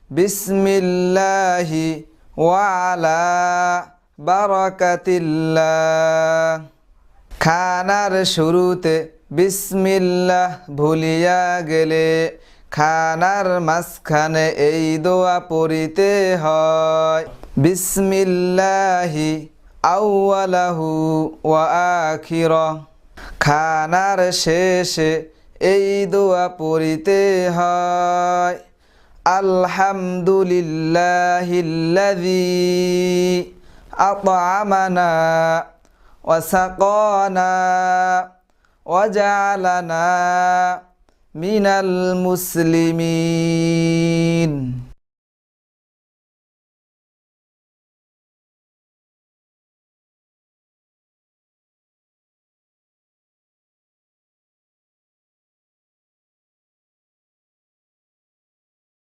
বিসমিল্লাহি ওয়া আলা বারাকাতিল্লাহ। খানার শুরুতে বিসমিল্লাহ ভুলিয়া গেলে খানার মাঝখানে এই দোয়া পড়িতে হয়। বিসমিল্লাহি আউয়ালাহু ওয়া আখিরাহ। খানার শেষে এই দোয়া পড়িতে হয়। আলহামদুলিল্লাহিল্লাযী আত'আমানা ওয়া সাকানা ওয়া জা'আলানা মিনাল মুসলিমিন।